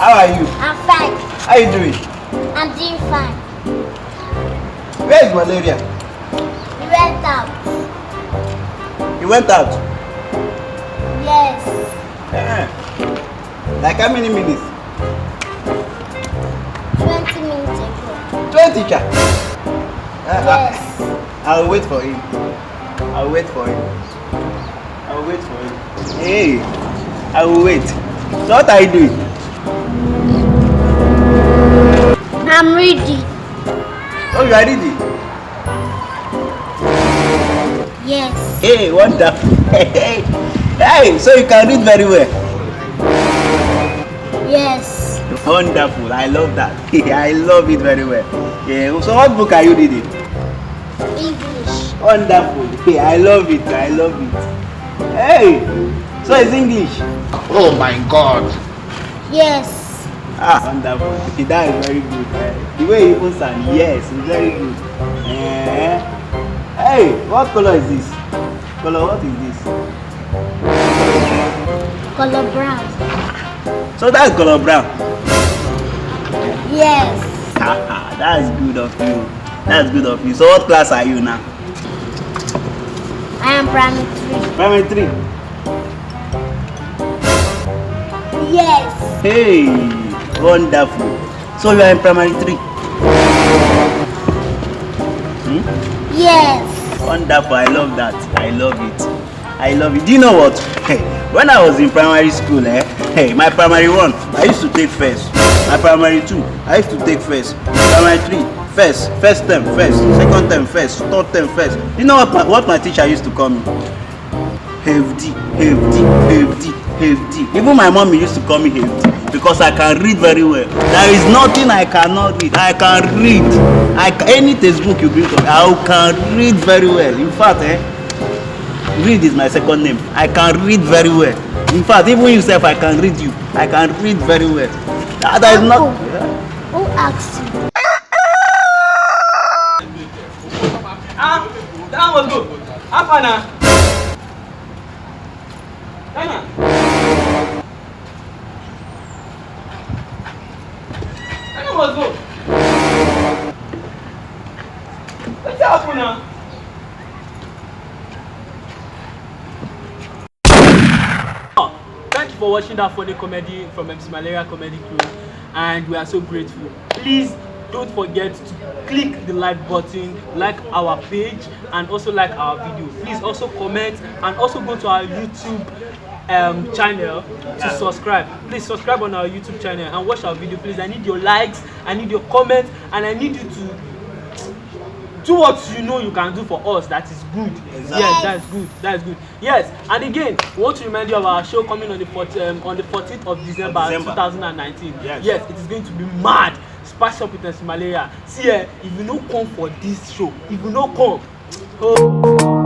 How are you? I'm fine. How are you doing? I'm doing fine. Where is Malaria? We went out. You went out? Yes. Like how many minutes? 20 minutes ago. 20, cha. Yes. I'll wait for him. I'll wait for him. I'll wait for him. Hey, I will wait. So what are you doing? I'm ready. Oh, you are ready? Yes. Hey, wonderful. Hey, so you can read very well. Yes. Wonderful. I love that. I love it very well. Yeah. So what book are you reading? English. Wonderful. Yeah, I love it. I love it. Hey, so it's English. Oh my God. Yes. Ah, wonderful. Okay, that is very good. The way you even sound, yes, it's very good. Hey, what color is this? Color, what is this? Color brown. So that's color brown. Yes. That's good of you. That's good of you. So what class are you now? I am primary 3. Primary 3. Yes. Hey, wonderful. So you are in primary 3. Yes. Wonderful. I love that. I love it. I love it. Do you know what? Hey, when I was in primary school, hey, my primary 1, I used to take first. My primary 2, I used to take first. Primary 3, first term first, second term first, third term first. You know what my teacher used to call me? Hefty. Even my mom used to call me hefty because I can read very well. There is nothing I cannot read. I can read. Any textbook you bring to me, I can read very well. In fact, read is my second name. I can read very well. In fact, even yourself, I can read you. I can read very well. That is not. Who asked you? That was good. Afana. That was good. What's happening now? Thank you for watching that funny comedy from Mc Malaria Comedy Please, and we are so grateful. Please don't forget to click the like button, like our page, and also like our video. Please also comment and also go to our YouTube channel to subscribe. Please subscribe on our YouTube channel and watch our video. Please, I need your likes, I need your comments, and I need you to do what you know you can do for us. That is good. Exactly. Yes, that's good. That's good. Yes, and again, we want to remind you of our show coming on the 14th of December 2019. Yes, it is going to be mad. Spice up with Mc Malaria. See, if you no come for this show, if you no come, oh.